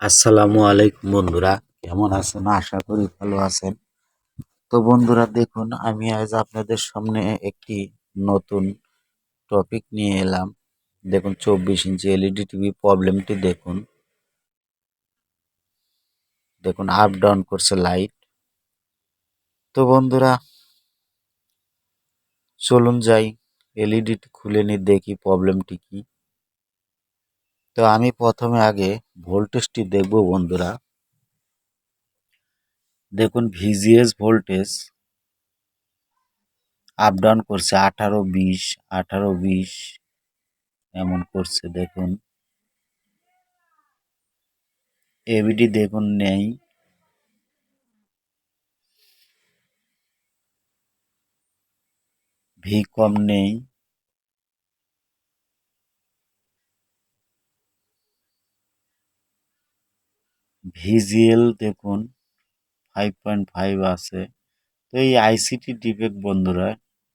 আসসালামু আলাইকুম বন্ধুরা, কেমন আছেন? আশা করি ভালো আছেন। তো বন্ধুরা দেখুন, আমি আজ আপনাদের সামনে একটি নতুন টপিক নিয়ে এলাম। দেখুন, 24 ইঞ্চি এলইডি টিভি প্রবলেমটি দেখুন। দেখুন, আপ ডাউন করছে লাইট। তো বন্ধুরা চলুন যাই, এলইডি খুলে নিয়ে দেখি প্রবলেমটি কি। তো আমি প্রথমে আগে ভোল্টেজটি দেখব বন্ধুরা। দেখুন, ভিজিএস ভোল্টেজ আপ ডাউন করছে 18-20 18-20 এমন করছে। দেখুন, এবিডি দেখুন নেই, ভি কম নেই, ভিজিএল দেখুন 5.5 আছে। তো এই আইসিটি ডিফেক্ট বন্ধুরা,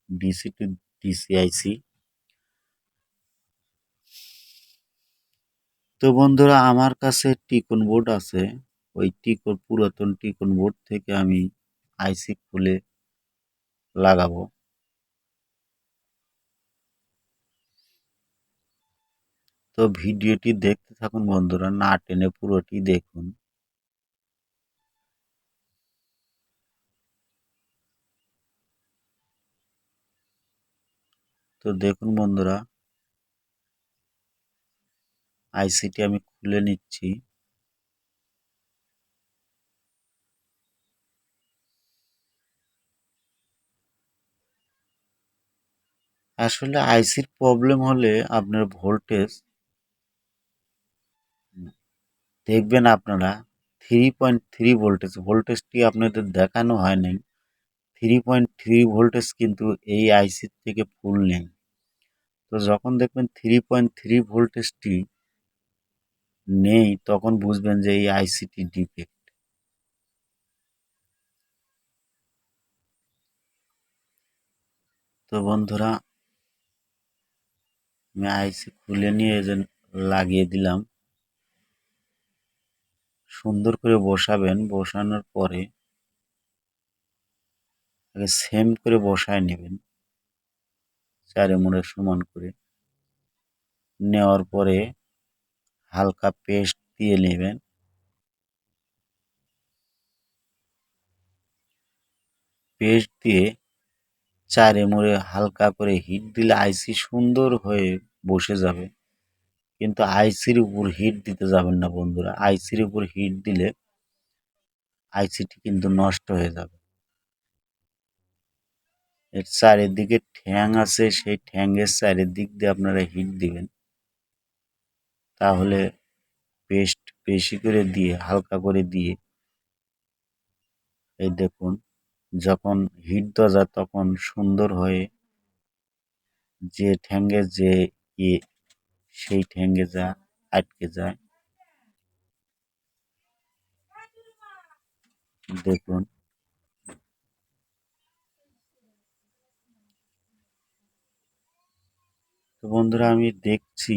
ডিসি টু ডিসি আইসি। তো বন্ধুরা আমার কাছে টিকন বোর্ড আছে, ওই পুরাতন টিকন বোর্ড থেকে আমি আইসি খুলে লাগাবো। তো ভিডিওটি দেখতে থাকুন বন্ধুরা, না টেনে পুরোটি দেখুন। তো দেখুন বন্ধুরা, আইসিটি আমি খুলে নিচ্ছি। আসলে আইসির প্রবলেম হলে আপনার ভোল্টেজ দেখবেন আপনারা 3.3 ভোল্টেজটি আপনাদের দেখানো হয় নাই। 3.3 ভোল্টেজ কিন্তু এই আইসির থেকে ফুল নেই। তো যখন দেখবেন 3.3 ভোল্টেজটি নেই, তখন বুঝবেন যে এই আইসিটি ডিফেক্ট। তো বন্ধুরা আমি আইসি খুলে নিয়ে লাগিয়ে দিলাম। সুন্দর করে বসাবেন, বসানোর পরে আগে সেম করে বসায় নেবেন, চারে মোড়ে সমান করে নেওয়ার পরে হালকা পেস্ট দিয়ে নেবেন। পেস্ট দিয়ে চারে মোড়ে হালকা করে হিট দিলে আইসি সুন্দর হয়ে বসে যাবে। কিন্তু আইসির উপর হিট দিতে যাবেন না বন্ধুরা, আইসির উপর হিট দিলে আইসিটি কিন্তু নষ্ট হয়ে যাবে। এর চারিদিকে ঠ্যাং আছে, সেই ঠ্যাংয়ের চারিদিক দিয়ে আপনারা হিট দিবেন। তাহলে পেস্ট বেশি করে দিয়ে, হালকা করে দিয়ে, এই দেখুন, যখন হিট দেওয়া যায় তখন সুন্দর হয়ে যে ঠ্যাঙ্গে যে ইয়ে, সেই ঠ্যাঙ্গে যা আটকে যায়। দেখুন, তো বন্ধুরা আমি দেখছি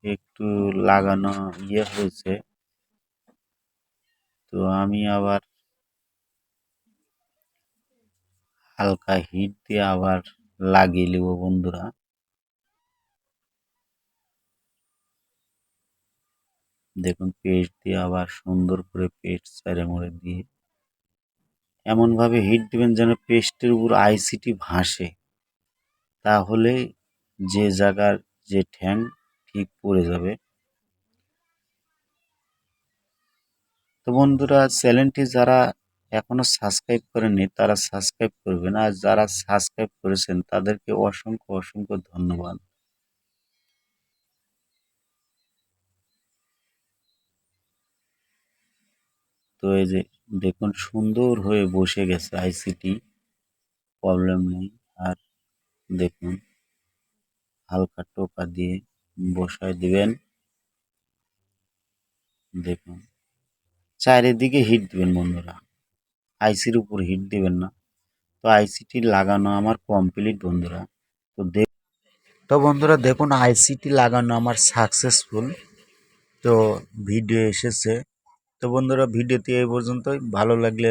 একটু লাগানো হয়েছে। তো আমি আবার হালকা হিট দিয়ে আবার লাগিয়ে নেব বন্ধুরা। দেখুন, পেস্ট দিয়ে আবার সুন্দর করে পেস্ট চারে মোড়ে দিয়ে এমনভাবে হিট দিবেন যেন পেস্টের উপর আইসিটি ভাসে, তাহলে যে জায়গার যে ঠ্যাং ঠিক পড়ে যাবে। তো বন্ধুরা চ্যানেলটি যারা এখনো সাবস্ক্রাইব করেননি তারা সাবস্ক্রাইব করবেন, আর যারা সাবস্ক্রাইব করেছেন তাদেরকে অসংখ্য অসংখ্য ধন্যবাদ। তো এই যে দেখুন, সুন্দর হয়ে বসে গেছে আইসিটি, প্রবলেম নেই। আর দেখুন, হালকা টোকা দিয়ে বসায় দিবেন। দেখুন, চারিদিকে হিট দিবেন বন্ধুরা, আইসির উপর হিট দিবেন না। তো আইসিটি লাগানো আমার কমপ্লিট বন্ধুরা। তো বন্ধুরা দেখুন, আইসিটি লাগানো আমার সাকসেসফুল। তো ভিডিও এসেছে। তো বন্ধুরা, ভিডিওটি এই পর্যন্তই। ভালো লাগলে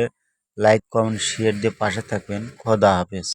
লাইক কমেন্ট শেয়ার দিয়ে পাশে থাকবেন। খোদা হাফেজ।